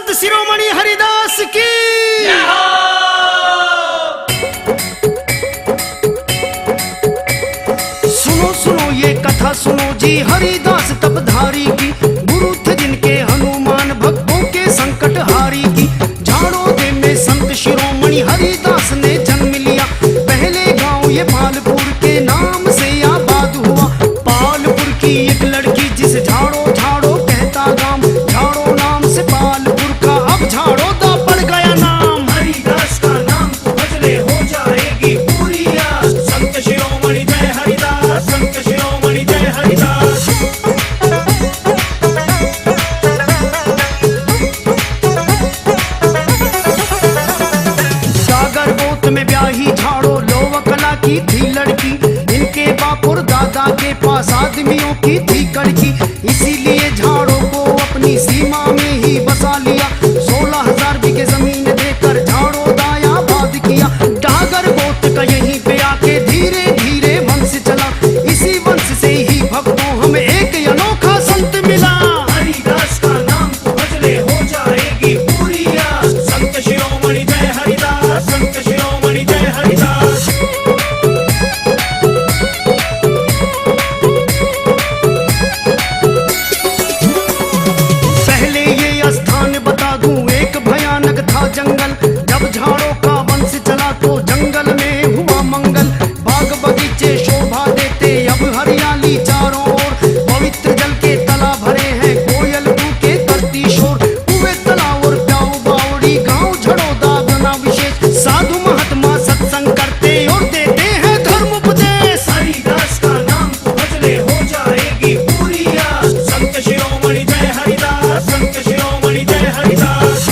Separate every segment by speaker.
Speaker 1: संत शिरोमणि हरिदास की। सुनो सुनो ये कथा सुनो जी हरिदास तपधारी की, गुरु थे जिनके हनुमान भक्तों के संकट हारी की। झाड़ोदे में संत शिरोमणि हरिदास ने जन्म लिया, पहले गांव ये पालपुर के नाम से आबाद हुआ। पालपुर की एक लड़की जिस झाड़ो झाड़ो कहता गांव, झाड़ो नाम से पालपुर का अब झाड़ोदा पड़ गया नाम।
Speaker 2: हरिदास का नाम तो भजले हो जाएगी पूरी आस, संत शिरोमणि जय हरिदास, संत शिरोमणि जय हरिदास।
Speaker 1: सागर गोत में ब्याही झाड़ो लोव कला की थी लड़की, इनके बापुर दादा के पास आदमियों की थी कड़की। इसीलिए झाड़ो को अपनी सीमा में ही बसा लिया, 16,000 बीघे जमीन देकर झाड़ो दाया आबाद किया। डागर गोत का यहीं पे आके धीरे धीरे वंश चला, इसी वंश से ही भक्तों हमें एक अनोखा संत मिला।
Speaker 2: हरिदास का नाम तो भजले हो जाएगी पूरी आस, संत शिरोमणि जय हरिदास, संत शिरोमणि जय हरिदास।
Speaker 1: पहले ये स्थान बता दूं एक भयानक था जंगल, जब झाड़ों का वंश चला तो जंगल में हुआ मंगल। बाग बगीचे शोभा देते अब हरियाली चारों ओर, पवित्र जल के तालाब भरे हैं कोयल कूके करती शोर। कुएं तालाब और प्याऊ बावड़ी गांव झड़ोदा बना विशेष, साधु महात्मा सत्संग करते और देते हैं धर्म उपदेश।
Speaker 2: हरिदास का नाम तो भजले हो जाएगी पूरी आस, संत शिरोमणि जय हरिदास, संत शिरोमणि जय हरिदास।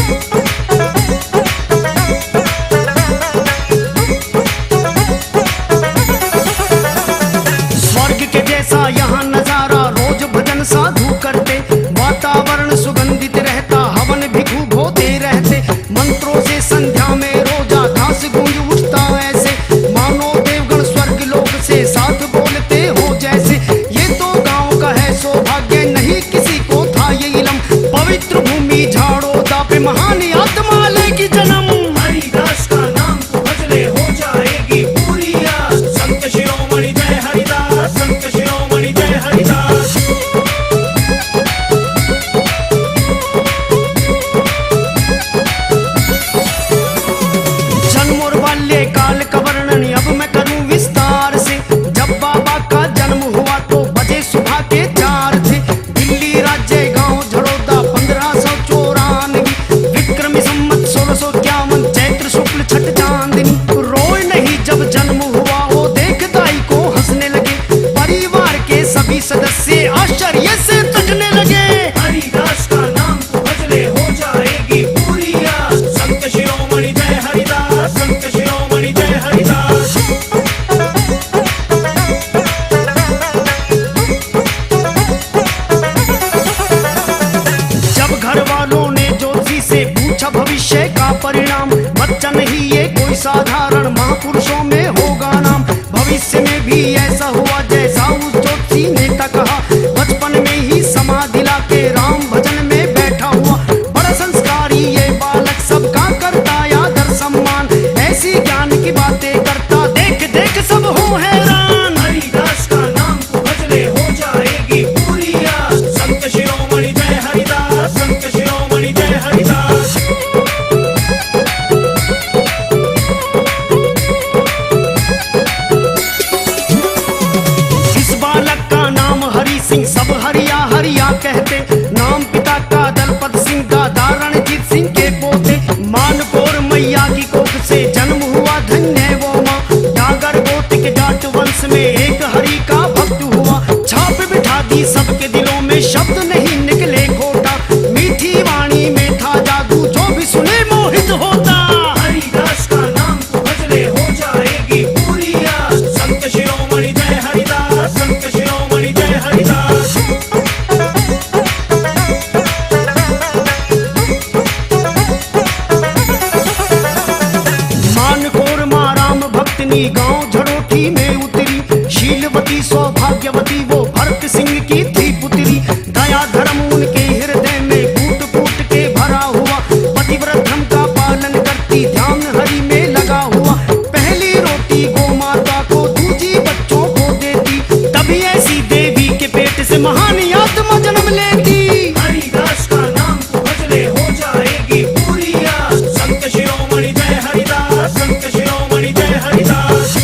Speaker 1: स्वर्ग के जैसा यहाँ नजारा रोज भजन साधु करते, वातावरण सुगंधित रहता हवन भी खूब होते रहते। मंत्रों से संध्या में रोजा घास गूंज उठता ऐसे, मानो देवगण स्वर्ग लोक से साथ बोलते हो जैसे। ये तो गांव का है सौभाग्य, नहीं किसी को था ये इलम, पवित्र भूमि झाड़ोदा पे महान आत्मा लेगी जन्म।
Speaker 2: हरिदास का नाम तो भजले हो जाएगी पूरी आस, संत शिरोमणि जय हरिदास, संत शिरोमणि जय हरिदास।
Speaker 1: जन्म और बाल्यकाल का वर्णन अब मैं करूं विस्तार से। जब बाबा का जन्म हुआ तो बजे सुबह के 4 थे, दिल्ली राज्य गांव झड़ोदा 1594, विक्रमी संवत 1651 चैत्र शुक्ल छठ चांदनी। रोए नहीं जब जन्म हुआ वो देख दाई को हंसने लगे, परिवार के सभी सदस्य आश्चर्य से तकने लगे।
Speaker 2: हरिदास का नाम तो भजले हो जाएगी पूरी आस, संत शिरोमणि जय हरिदास, संत शिरोमणि जय हरिदास।
Speaker 1: जब घर वालों ने ज्योतिषी से पूछा भविष्य का परिणाम, बच्चा नहीं ये कोई साधारण महापुरुषों में होगा नाम। भविष्य में भी ऐसा हुआ जैसा उस ज्योतिषी ने कहा, बचपन में ही समाधि लाके राम भजन में बैठा हुआ। बड़ा संस्कारी ये बालक सबका करता आदर सम्मान, ऐसी ज्ञान की बातें करता देख देख सब हो हैरान।
Speaker 2: हरिदास का नाम तो भजले हो जाएगी पूरी आस, संत शिरोमणि जय हरिदास, संत शिरोमणि जय हरिदास।
Speaker 1: इस बालक का नाम हरि सिंह, सब हरिया हरिया कहते। नाम पिता का दलपत सिंह दादा रणजीत सिंह के पोते। मानकोर मैया की कोख से जन्म हुआ धन्य वो माँ, डागर गोत के जाट वंश में एक हरि का भक्त हुआ। छाप बिठा दी सबके दिलों में, शब्द नहीं निकले खोटा, मीठी वाणी में था जादू जो भी सुने मोहित होता।
Speaker 2: हरिदास का नाम तो भजले हो जाएगी पूरी आस, संत शिरोमणि जय हरिदास, संत शिरोमणि जय हरिदास।
Speaker 1: मानकोर माँ राम भक्तनी गांव झड़ोठी में उतरी, शीलवती सौभाग्यवती वो भरत सिंह की थी पुत्री। दया धर्म उनके हृदय में कूट कूट के भरा हुआ, महान आत्मा जन्म लेगी।
Speaker 2: हरिदास का नाम तू भजले हो जाएगी पूरी आस। संत शिरोमणि जय हरिदास, संत शिरोमणि जय हरिदास।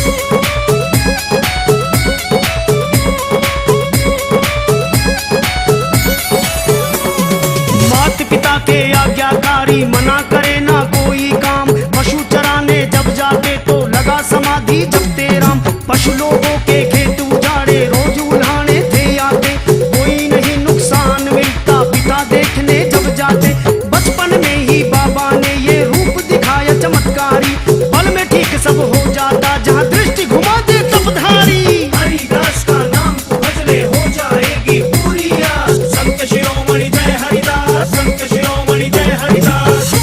Speaker 1: माता पिता के आज्ञाकारी, मना करे ना कोई काम। पशु चराने जब जाते तो लगा समाधि जपते राम। पशु लोगों के खेत उजाड़े रोज उल्हाने थे आते। कोई नहीं नुकसान मिलता पिता देखने जब जाते। बचपन में ही बाबा ने ये रूप दिखाया चमत्कारी। पल में ठीक सब हो जाता जहाँ दृष्टि घुमा दे तपधारी।
Speaker 2: हरिदास का नाम तू भजले हो जाएगी पूरी आस। संत शिरोमणि जय हरिदास, संत शिरोमणि जय हरिदास।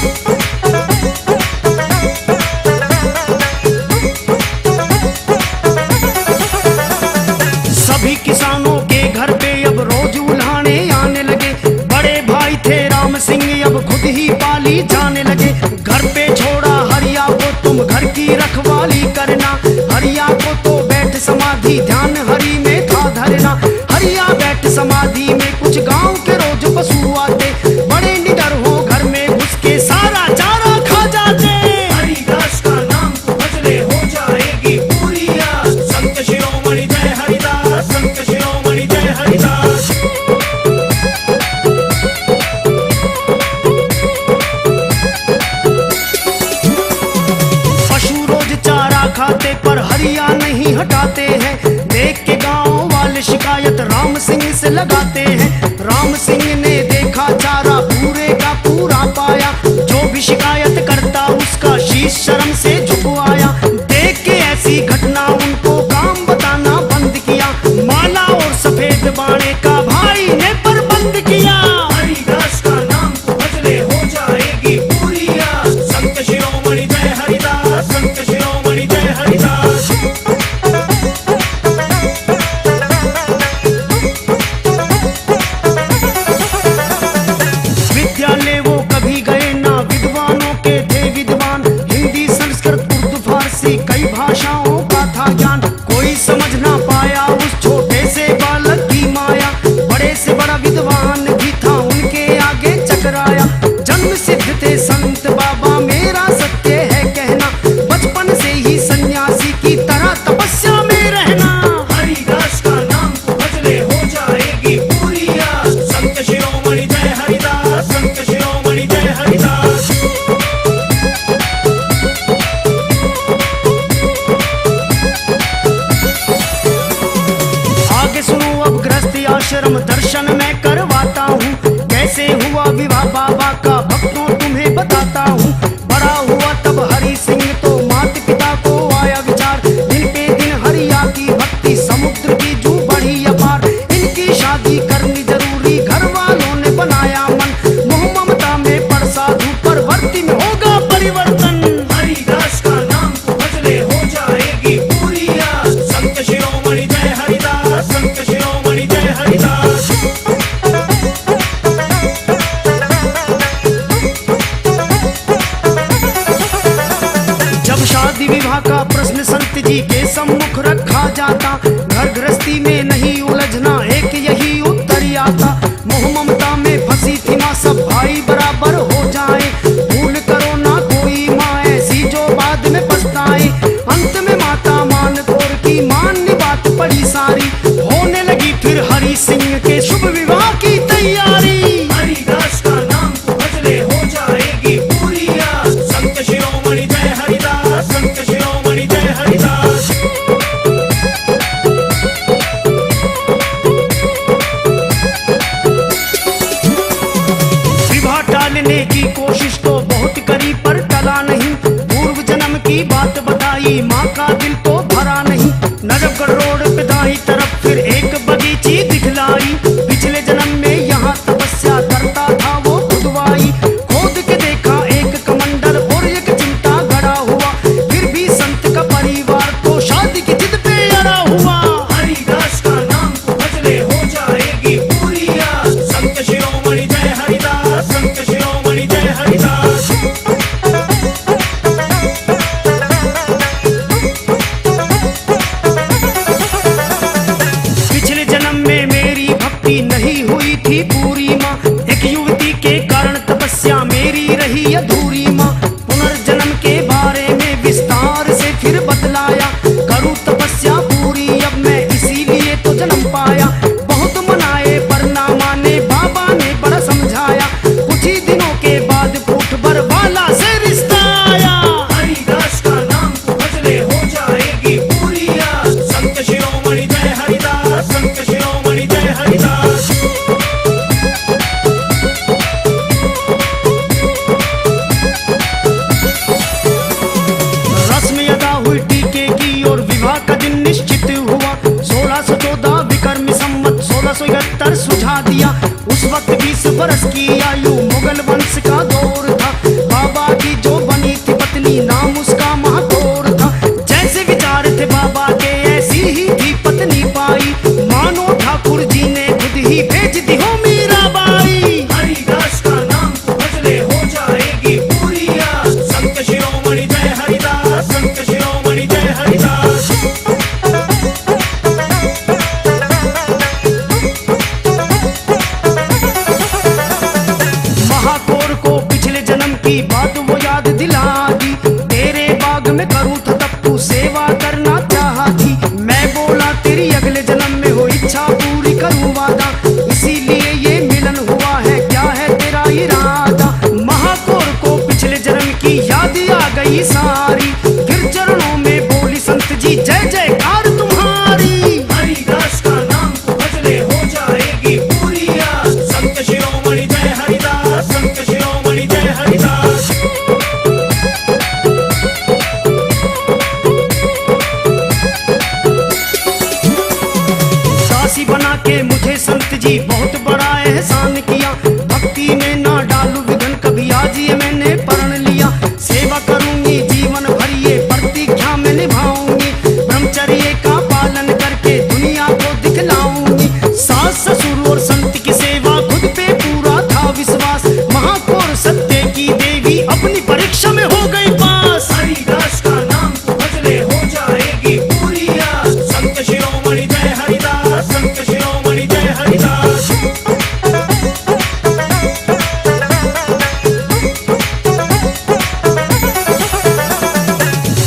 Speaker 1: सभी किसानों के घर पे अब रोज उल्हाने आने लगे। बड़े भाई थे राम सिंह अब खुद ही पाली जाने लगे। घर पे छोड़ा हरिया को तुम घर की रखवाली करना। हरिया को तो बैठ समाधि ध्यान हरि में था धरना। हरिया बैठ समाधि में कुछ गांव के रोज पशु आते। बड़े निडर हो घर में घुस के सारा चारा खा जाते।
Speaker 2: हरिदास का नाम तू भजले हो जाएगी पूरी आस। संत शिरोमणि जय हरिदास, संत शिरोमणि जय हरिदास।
Speaker 1: पशु रोज चारा खाते पर हरिया नहीं हटाते हैं। देख के गांव वाले शिकायत राम सिंह से लगाते हैं। राम सिंह ने देखा चारा पूरे का पूरा पाया। जो भी शिकायत करता उसका शीश शर्म से झुकवाया। देख के ऐसी घटना उनको काम बताना बंद किया। माला और सफेद बाणे का भाई ने प्रबंध किया।
Speaker 2: हरिदास का नाम तू भजले हो जाएगी पूरी आस। संत शिरोमणि जय हरिदास, संत शिरोमणि जय हरिदास।
Speaker 1: विद्यालय वो कभी गए ना, विद्वानों के थे विद्वान। हिंदी संस्कृत उर्दू फारसी कई भाषाओं का था ज्ञान। कोई समझ ना पाया उस छोटे से बालक की माया। बड़े से बड़ा विद्वान भी था उनके आगे चकराया। जन्म सिद्ध थे संत बाबा मेरा सत्य है कहना। बचपन से ही सन्यासी की तरह तपस्या में रहना।
Speaker 2: हरिदास का नाम तू भजले हो जाएगी पूरी आस। संत शिरोमणि जय हरिदास, संत शिरोमणि जय हरिदास।
Speaker 1: आगे सुनो अब गृहस्थी आश्रम दर्शन मैं करवाता हूँ। कैसे हुआ विवाह बाबा का भक्तों तुम्हें बताता हूँ। बड़ा हुआ तब हरि सिंह तो माता पिता को आया विचार। दिन पे दिन हरिया की भक्ति समुद्र की जू बढ़ी अपार। इनकी शादी करनी जरूरी घर वालों ने बनाया मन। मोह ममता में पर साधु परवर्ती में होगा परिवर्तन।
Speaker 2: हरिदास का नाम तू भजले हो जाएगी पूरी आस। संत शिरोमणि जय हरिदास, संत शिरोमणि जय हरिदास।
Speaker 1: जब शादी विवाह का प्रश्न संत जी के सम्मुख रखा जाता। घर गृहस्थी में नहीं उलझना एक यही उत्तर आता। मोह ममता में फंसी थी माँ सब भाई बराबर हो जाए। भूल करो ना कोई माँ ऐसी जो बाद में पछताए। अंत में माता मान तोड़ की मान्य बात पड़ी सारी। होने लगी फिर हरि सिंह के शुभ विवाह की तैयारी।
Speaker 2: हरिदास का नाम तू भजले हो जाएगी पूरी आस। संत शिरोमणि जय हरिदास, संत शिरोमणि जय हरिदास।
Speaker 1: विवाह टालने की कोशिश तो बहुत करी पर टला नहीं। पूर्व जन्म की बात बताई माँ का दिल तो भरा नहीं। नजफगढ़ रोड पे दाई तरफ फिर एक बगीची दिखलाई। उस वक्त 20 बरस की आयु, मुगल वंश का दौर था। बाबा की जो बनी थी पत्नी, नाम उसका महाकौर था। जैसे विचार थे बाबा के, ऐसी ही थी पत्नी पाई। मानो ठाकुर जी ने खुद ही भेज दी हो मीराबाई।
Speaker 2: हरिदास का नाम तू भजले हो जाएगी पूरी आस। संत शिरोमणि जय हरिदास, संत शिरोमणि जय हरिदास।
Speaker 1: महाकौर को पिछले जन्म की बात वो याद दिला दी। तेरे बाग में करूं था तब तू सेवा करना चाहती। मैं बोला तेरी अगले जन्म में हो इच्छा पूरी करूं वादा। इसीलिए ये मिलन हुआ है, क्या है तेरा इरादा। महाकौर को पिछले जन्म की याद आ गई सारी। फिर चरणों में बोली संत जी जय जयकार तुम्हारी।
Speaker 2: हरिदास का नाम तू भजले हो जाएगी पूरी आस। संत शिरोमणि जय हरिदास, संत शिरोमणि जय हरिदास।
Speaker 1: दासी बना के मुझे संत जी बहुत बड़ा एहसान किया। भक्ति में ना डालू विघन कभी, आज ये मैंने प्रण लिया। सेवा करूंगी जीवन भर, ये प्रतिज्ञा में निभाऊंगी। ब्रह्मचर्य का पालन करके दुनिया को दिखलाऊंगी। सास ससुर और संत की सेवा, खुद पे पूरा था विश्वास। महाकौर सत्य की देवी अपनी परीक्षा में हो गई पास।
Speaker 2: हरिदास का नाम तू भजले हो जाएगी पूरी आस। संत शिरोमणि जय हरिदास, संत शिरोमणि जय हरिदास।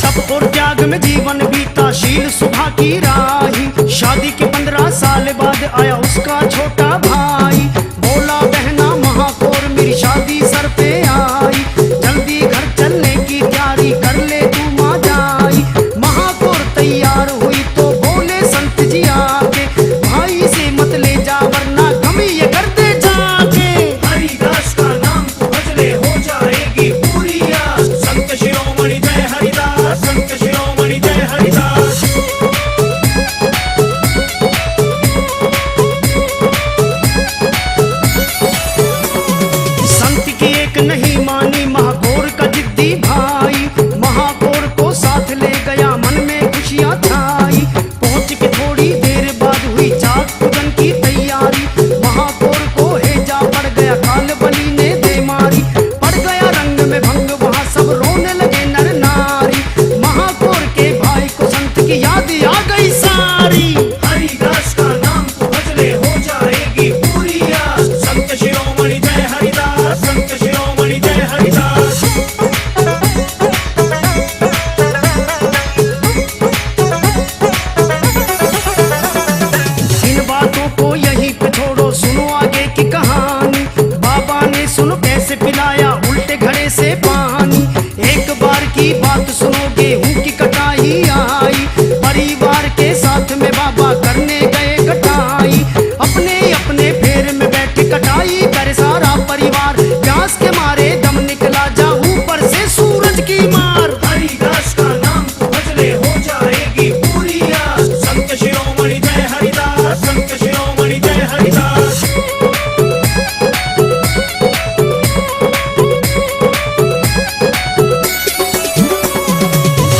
Speaker 1: तप और त्याग में जीवन बीता, शील सुभा की राही। शादी के 15 साल बाद आया उसका छोटा भाई। बोला बहना महाकौर मेरी शादी सर पे आई। जल्दी घर चलने की तैयारी कर ले तू माँ जाई। महाकौर तैयार हुई तो बोले संत जी आके, भाई से मत ले जा वरना गम ये कर दे जाके।
Speaker 2: हरिदास का नाम तू भजले हो जाएगी पूरी आस। संत शिरोमणि जय हरिदास, संत शिरोमणि जय हरिदास।
Speaker 1: संत की एक नहीं मानी महाकौर का जिद्दी भाई। महाकौर को साथ ले गया, मन में खुशियां छाई। पहुंच के थोड़ी देर बाद हुई जाग पूजन की तैयारी। महाकौर को हेजा पड़ गया, काल बलि ने दे मारी। पड़ गया रंग में भंग, वहां सब रोने लगे नर नारी। महाकौर के भाई को संत की याद आ गई सारी।
Speaker 2: हरिदास का नाम तू भजले हो जाएगी पूरी आस। संत शिरोमणि जय हरिदास, संत शिरोमणि जय हरिदास।
Speaker 1: इन बातों को यहीं पे छोड़ो, सुनो आगे की कहानी। बाबा ने सुनो कैसे पिलाया उल्टे घड़े से पानी। एक बार की बात सुनो, गेहूं की कटाई आई। परिवार के साथ में बाबा करने गए कटाई। अपने अपने फेर में बैठे कटाई करे सारा परिवार। प्यास के मारे दम निकला जा ऊपर से सूरज की मार।
Speaker 2: हरिदास का नाम तू भजले हो जाएगी पूरी आस। संत शिरोमणि जय हरिदास, संत शिरोमणि जय हरिदास।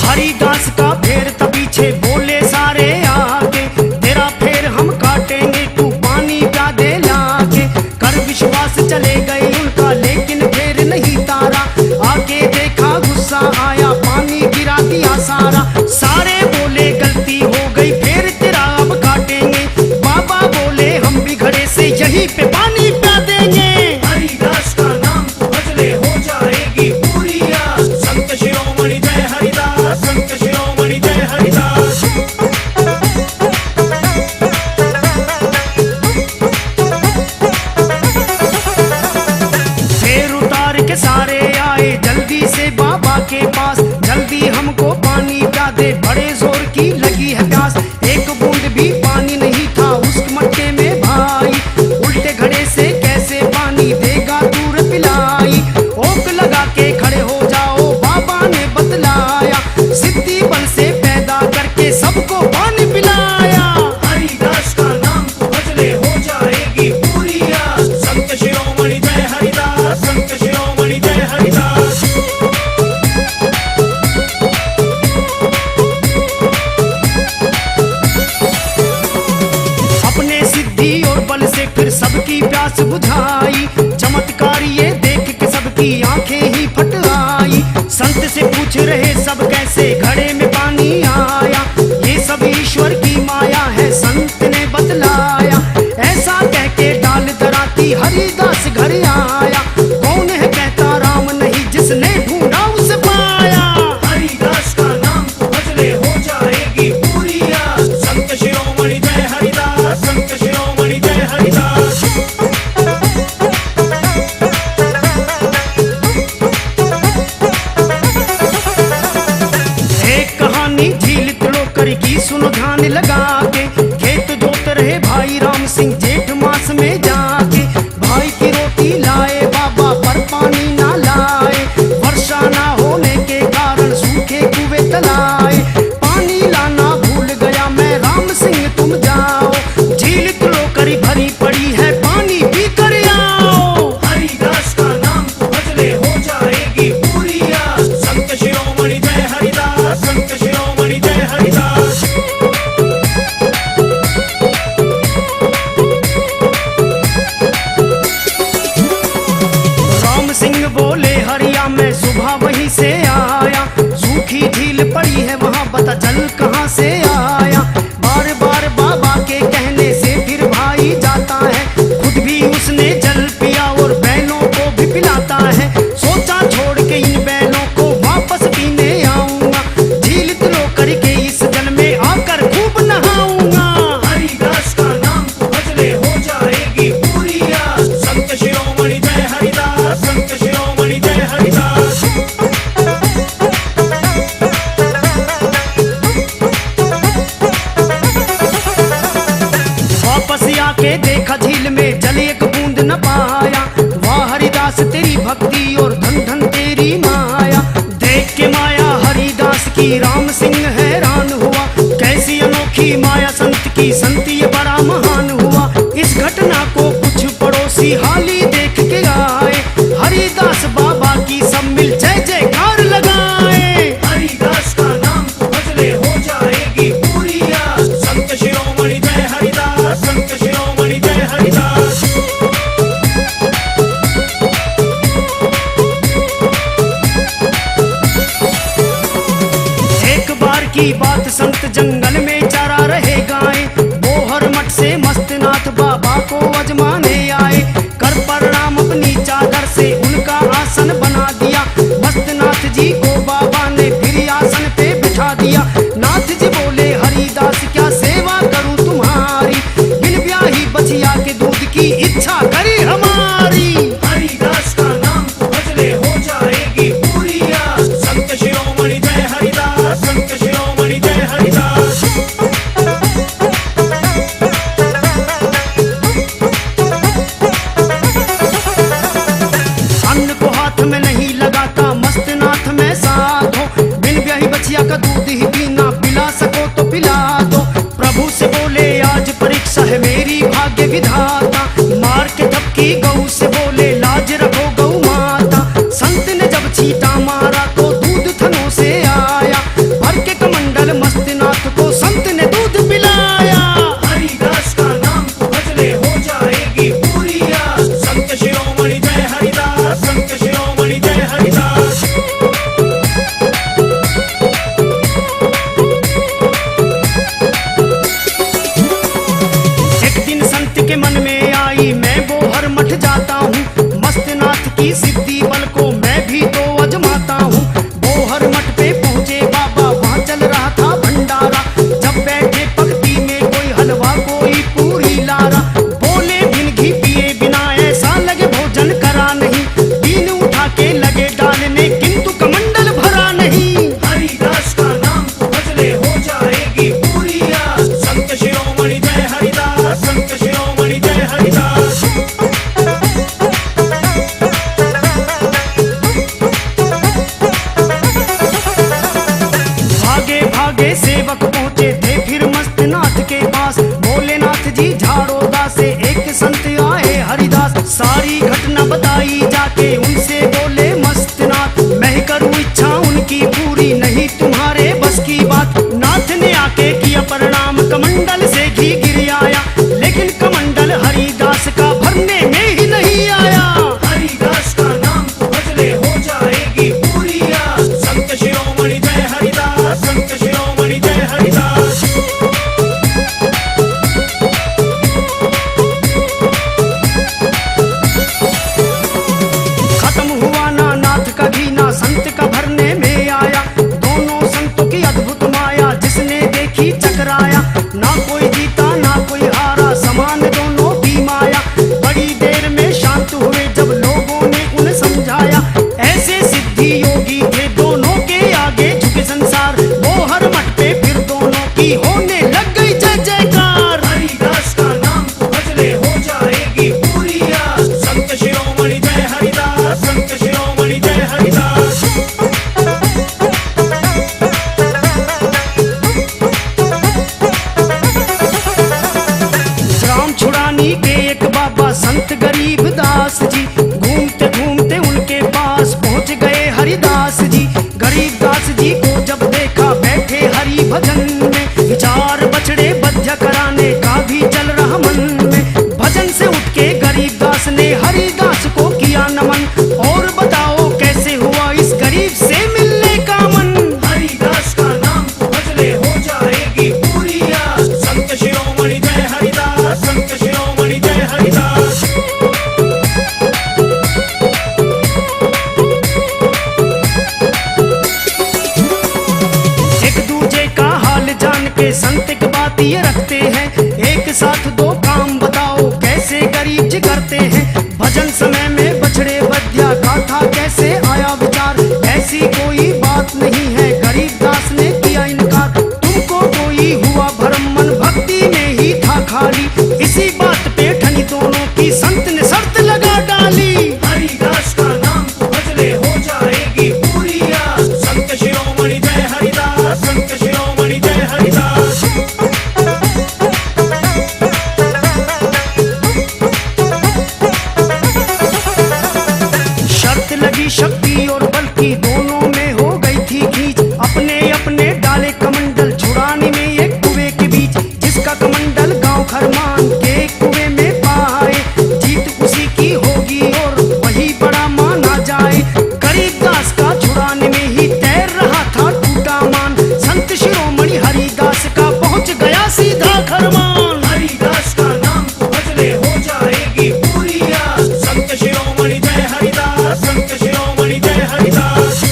Speaker 1: हरिदास का फेर तब पीछे बोले सारे आगे। तेरा फेर हम काटेंगे, तू पानी प्या दे लाके। कर विश्वास चले गए उनका, लेकिन फेर नहीं तारा। आगे देखा गुस्सा आया, पानी गिरा दिया सारा। सारे बोले गलती हो गई, फेर तेरा अब काटेंगे। बाबा बोले हम भी घड़े से यहीं पे पानी प्या देंगे।
Speaker 2: हरिदास का नाम तू भजले हो जाएगी पूरी आस। संत शिरोमणि जय हरिदास, संत शिरोमणि जय हरिदास।
Speaker 1: फेर उतार के सारे आए जल्दी से बाबा के पास। जल्दी हमको पानी प्या दे, बड़े जोर की लगी है प्यास। एक बूंद भी पानी नहीं था उस मटके में भाई। उल्टे घड़े सबकी प्यास बुझाई। चमत्कार ये देख के सबकी आंखें ही फट आई। संत से पूछ रहे सब कैसे घड़े में पानी आया, ये सब ईश्वर की माया है संत ने बतलाया। ऐसा कह के डाल दराती हरिदास घर आया, कौन है कहता राम नहीं जिसने ढूंढा उसे पाया।
Speaker 2: हरिदास का नाम तू भजले हो जाएगी पूरी आस। संत शिरोमणि जय हरिदास, संत शिरोमणि जय हरिदास।
Speaker 1: एक कहानी झील तिलोकर की सुनो ध्यान लगा के। खेत जोत रहे भाई राम सिंह जेठ मास में जाके। भाई की रोटी लाए बाबा पर पानी ना लाए, वर्षा ना होने के कारण सूखे कुएं तलाए। पानी लाना भूल गया मैं राम सिंह तुम जाओ, झील तिलोकर भरी पड़ी है पानी पी कर आओ।
Speaker 2: हरिदास का नाम तू भजले हो जाएगी पूरी आस। संत शिरोमणि जय हरिदास, संत शिरोमणि जय हरिदास।
Speaker 1: राम सिंह बोले हरिया मैं सुबह वहीं से आया, सूखी झील पड़ी है वहां बता जल कहां से आया। बार बार बाबा के कहने से फिर भाई जाता है, खुद भी उसने जल पिया और बैलों को भी पिलाता है। सोचा छोड़ के इन बैलों को वापस पीने आऊंगा, झील तिलोकर के इस जल में आकर खूब नहाऊंगा।
Speaker 2: हरिदास का नाम तू भजले हो जाएगी पूरी आस। संत शिरोमणि जय हरिदास, संत शिरोमणि जय हरिदास।
Speaker 1: वापस आके देखा झील में जल एक बूंद न पाया। वाह हरिदास तेरी भक्ति और धन धन तेरी माया। देख के माया हरिदास की राम सिंह हैरान हुआ, कैसी अनोखी माया संत की, संत ये बड़ा महान हुआ। इस घटना को कुछ पड़ोसी हाली देख के आए, हरिदास बाबा की सब मिल जय जयकार लगाए।
Speaker 2: हरिदास का नाम तू भजले हो जाएगी पूरी आस। संत शिरोमणि जय हरिदास, संत शिरोमणि जय हरिदास।
Speaker 1: एक बार की बात संत जंगल में चरा रहे गाय, बोहर मठ से मस्तनाथ बाबा को अजमाने आए। कर प्रणाम अपनी चादर से उनका आसन बना दिया, मस्तनाथ जी को बाबा ने फिर आसन पे बिठा दिया। नाथ जी बोले हरिदास क्या सेवा करूं तुम्हारी, बिन ब्याही बछिया के दूध की इच्छा करी हमारी।
Speaker 2: हरिदास का नाम तू भजले हो जाएगी पूरी आस। संत शिरोमणि जय हरिदास, संत शिरोमणि जय हरिदास।
Speaker 1: अन्न को हाथ में नहीं लगाता मस्तनाथ में साथ हो, बिन ब्याही बछिया का दूध ही पीना, पिला सको तो पिला दो। प्रभु से बोले आज परीक्षा है मेरी भाग्य विधाता, मार के थप्पड़ हुए जब लोगों ने उन्हें समझाया। ऐसे सिद्धि योगी थे दोनों के आगे झुके संसार, वो हर मठ पे फिर दोनों की होने लग गई जय जयकार।
Speaker 2: हरिदास का नाम तू भजले हो जाएगी पूरी आस, संत शिरोमणि जय हरिदास, संत शिरोमणि जय हरिदास।
Speaker 1: राम छुड़ानी के एक बाबा संत गरीब दास जी, घूमते घूमते उनके पास पहुंच गए हरिदास जी। गरीब दास जी को जब देखा बैठे हरि भजन में, विचार बछड़े बध्य कराने का भी चल रहा मन में। भजन से उठ के गरीब दास ने हरिदास को किया नमन, और बताओ कैसे हुआ इस गरीब से मिलने का मन।
Speaker 2: हरिदास का नाम तू भजले हो जाएगी पूरी आस, संत शिरोमणि जय हरिदास, संत शिरोमणि जय हरिदास।
Speaker 1: एक दूजे का हाल जान के संत एक बात ये रखते हैं, एक साथ दो काम बताओ कैसे गरीब जी करते हैं। भजन समय में बछड़े बध्या का था कैसे आया विचार, ऐसी कोई बात नहीं है गरीब दास ने किया इनकार। तुमको कोई हुआ भरम मन भक्ति में ही था खाली, इसी बात पे ठनी दोनों की संत ने शर्त लगा डाली।
Speaker 2: हरिदास का नाम तू भजले हो जाएगी पूरी आस, संत शिरोमणि जय हरिदास, संत शिरोमणि जय हरिदास।
Speaker 1: शर्त लगी शक्ति और बल की, दोनों में हो गई थी खींच। अपने अपने डाले कमंडल छुड़ाने में एक कुएं के बीच, जिसका कमंडल गांव खरमान के कुएं में पाए, जीत उसी की होगी और वही बड़ा माना जाए। गरीब दास का छुड़ाने में ही तैर रहा था टूटा मान, संत शिरोमणि हरिदास का पहुंच गया सीधा खरमान।
Speaker 2: हरिदास का नाम तू भजले हो जाएगी पूरी आस, संत शिरोमणि जय हरिदास, संत शिरोमणि जय हरिदास।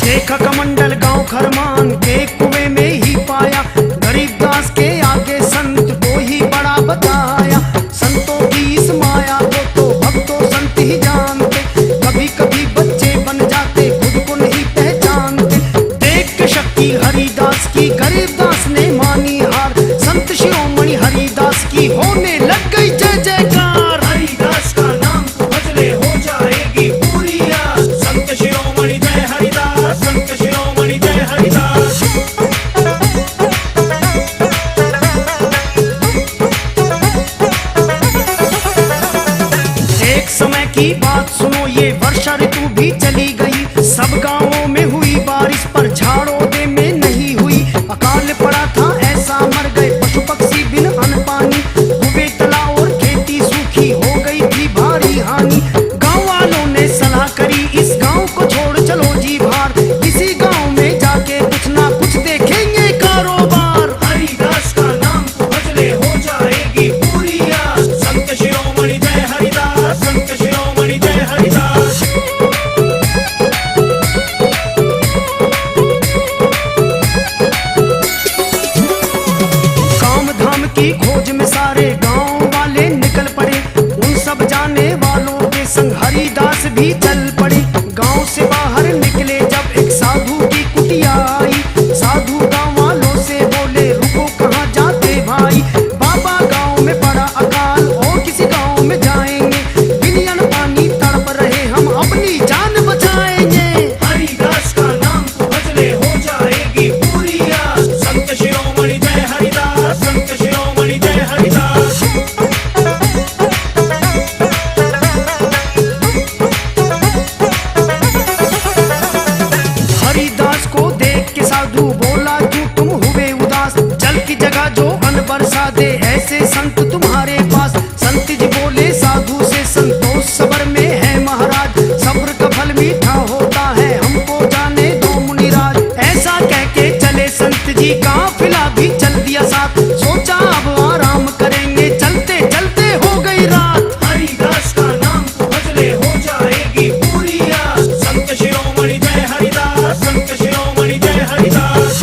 Speaker 1: देखा कमंडल गांव खरमान के कुएं में ही पाया, गरीब दास के आगे संत को ही बड़ा बताया। संतों की इस माया को तो भक्तों संत ही जानते, कभी कभी बच्चे बन जाते खुद को नहीं पहचानते। देख के शक्ति हरिदास की गरीब दास ने मानी हार, संत शिरोमणि हरिदास की होने लग गई जय जयकार।
Speaker 2: हरिदास का नाम तू भजले हो जाएगी पूरी आस, संत शिरोमणि जय हरिदास, संत शिरोमणि जय हरिदास।
Speaker 1: एक समय की बात सुनो, ये वर्षा ऋतु भी चली गई। सब गांवों में हुई बारिश पर झाड़ोदे में नहीं हुई। अकाल पड़ा था ऐसा मर गए पशु पक्षी बिन अन्न पानी, डूबे तालाब और खेती सूखी हो गई थी भारी हानि। गांव वालों ने सलाह करी इस गांव को छोड़ चलो जी बाहर, इसी गांव में जाके कुछ ना कुछ देखेंगे कारोबार।
Speaker 2: हरिदास का नाम तू भजले हो जाएगी पूरी आस, संत शिरोमणि जय हरिदास, संत शिरोमणि जय हरिदास।
Speaker 1: काम धाम की खोज में सारे गांव वाले निकल पड़े, उन सब जाने वालों के संग हरिदास भी चल पड़े। गांव से बाहर निकले जब एक साधु की कुटिया आई, साधु गांव वालों से बोले रुको कहाँ जाते भाई। बाबा गांव में पड़ा अकाल और किसी गांव में जाएंगे, बिन अन्न पानी तड़प रहे हम अपनी जान बचाएंगे।
Speaker 2: हरिदास का नाम तू भजले हो जाएगी पूरी आस, संत शिरोमणि जय हरिदास, संत शिरोमणि जय हरिदास।
Speaker 1: हरिदास को देख के साधु बोला क्यों तुम हुए उदास, जल की जगह जो अन्न बरसा दे ऐसे संत तुम्हारे पास। संत जी बोले साधु से संतोष सबर में है महाराज, सब्र का फल मीठा होता है हमको जाने दो मुनिराज। ऐसा कह के चले संत जी काफिला भी चल दिया साथ, सोचा अब आराम करेंगे चलते चलते हो गई रात।
Speaker 2: हरिदास का नाम तू भजले हो जाएगी पूरी आस, संत शिरोमणि जय हरिदास, संत शिरोमणि जय हरिदास।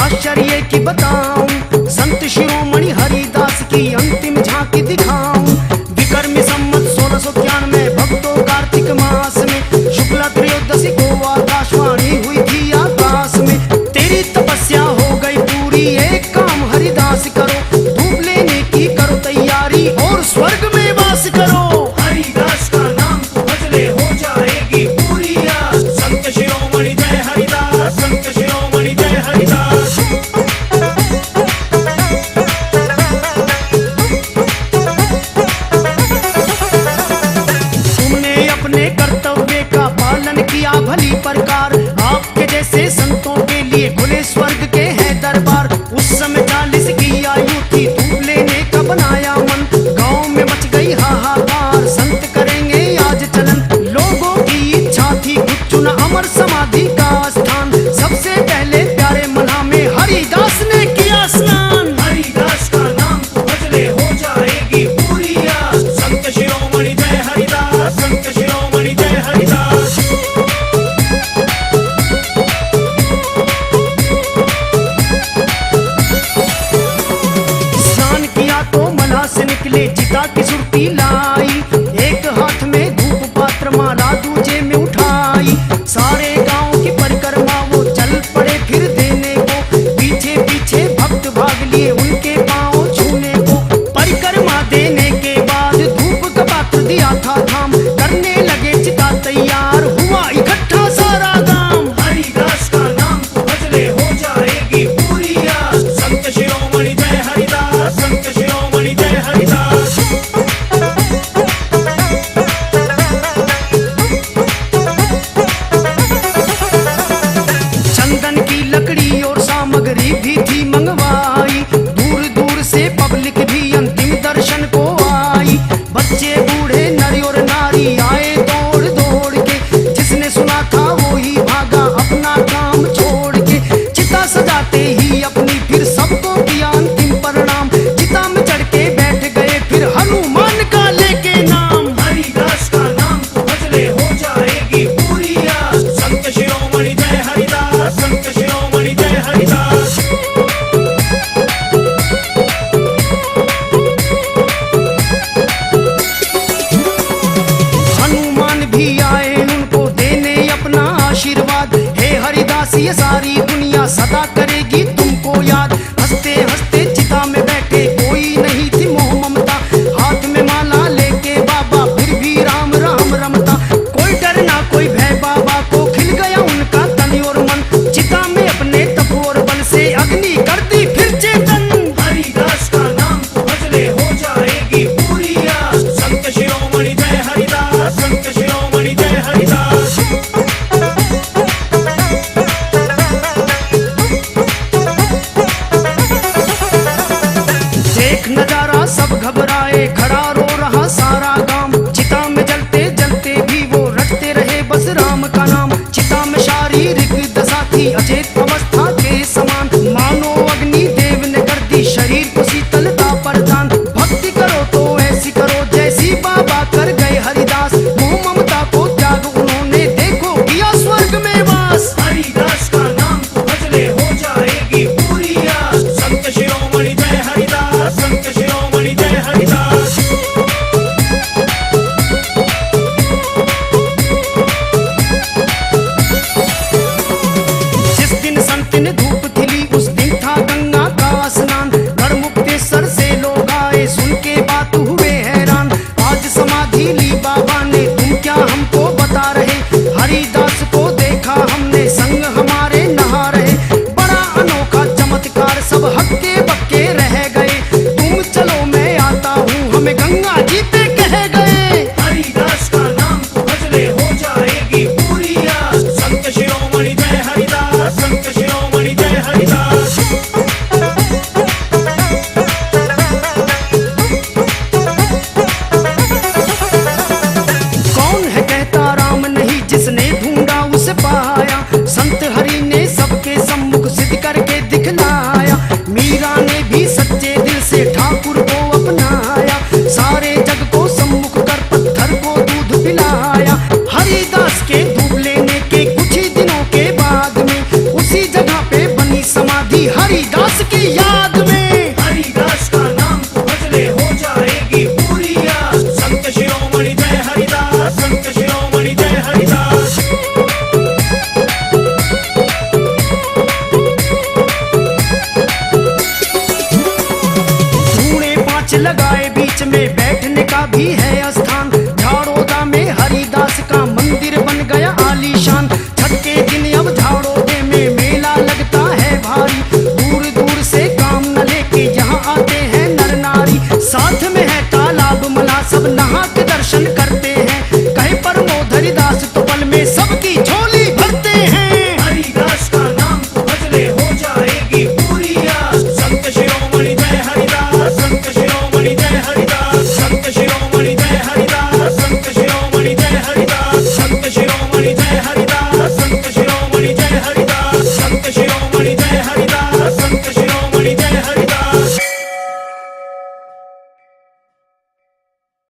Speaker 1: आश्चर्य की बताऊं, संत शिरोमणि हरिदास की अंतिम झांकी दिखाऊं। विक्रमी संवत 1691 भक्तों कार्तिक मास में शुक्ला त्रयोदशी को आकाशवाणी हुई थी आकाश में। तेरी तपस्या हो गई पूरी, एक काम हरिदास करो, धूप लेने की करो तैयारी और स्वर्ग में वास करो।
Speaker 2: हरिदास का नाम तू भजले हो जाएगी पूरी आस। संत शिरोमणि जय हरिदास, संत शिरोमणि जय हरिदास।
Speaker 1: तुमने अपने कर्तव्य का पालन किया भली प्रकार, आपके जैसे संतों के लिए खुले स्वर्ग के हैं दरबार। उस समय 40 की आयु थी, धूप लेने का बनाया मन, गांव में मच गई हाहाकार, संत करेंगे आज चलन। लोगों की इच्छा थी खुद चुना अमर समाधि का स्थान, सबसे पहले प्यारे मना में हरिदास ने किया स्नान।
Speaker 2: हरिदास का नाम तू भजले हो जाएगी पूरी आस। संत शिरोमणि जय हरिदास, संत शिरोमणि जय हरिदास।
Speaker 1: स्नान किया तो मना से निकले चिता की सुरती लाई, एक हाथ में धूप पात्र माला दूजे में उठाई। सारे गांव की परिक्रमा वो चल पड़े फिर देने को, पीछे पीछे भक्त भाग लिए उनके पांव छूने को। परिक्रमा देने के बाद धूप का पात्र दिया था थाम, करने लगे चिता तैयार, हुआ इकट्ठा सारा गांव।
Speaker 2: हरिदास का नाम तू भजले हो जाएगी पूरी आस। संत शिरोमणि जय हरिदास, संत शिरोमणि जय हरिदास।
Speaker 1: चंदन की लकड़ी और सामग्री भी थी मंगवाई, दूर दूर से पब्लिक भी अंतिम दर्शन को आई। बच्चे बूढ़े नर और नारी आए दौड़ दौड़ के, जिसने सुना था वो ही भागा अपना काम छोड़ के। चिता सजाते ही अपनी फिर सबको किया अंतिम प्रणाम, चिता में चढ़ के बैठ गए फिर हनुमान का लेके नाम।
Speaker 2: हरिदास का नाम तू भजले हो जाएगी पूरी आस। संत शिरोमणि जय हरिदास, संत शिरोमणि जय हरिदास।
Speaker 1: हनुमान भी आए उनको देने अपना आशीर्वाद, हे हरिदास ये सारी दुनिया सदा करेगी तुमको याद। हंसते हंसते चिता में बैठे कोई नहीं थी मोह ममता, हाथ में माला लेके बाबा फिर भी राम राम रमता। कोई डर ना कोई भय, बाबा को खिल गया उनका तन और मन, चिता में अपने तप और बल से अग्नि कर दी फिर चेतन।
Speaker 2: हरिदास का नाम तू भजले हो जाएगी पूरी आस। संत शिरोमणि जय हरिदास, संत शिरोमणि जय हरिदास।
Speaker 1: देख नजारा सब घबराए, खड़ा रो रहा सारा गांव, चिता में जलते जलते भी वो रटते रहे बस राम का नाम। चिता में शारीरिक दशा थी अचेत अवस्था के समान, मानो अग्नि देव ने कर दी शरीर को शीतलता प्रदान। भक्ति करो तो ऐसी करो जैसी बाबा कर गए हरिदास, मोह ममता को त्याग उन्होंने देखो किया स्वर्ग में वास।
Speaker 2: हरिदास का नाम तू भजले हो जाएगी पूरी आस। संत शिरोमणि जय हरिदास, संत शिरोमणि जय हरिदास।
Speaker 1: हरिदास की याद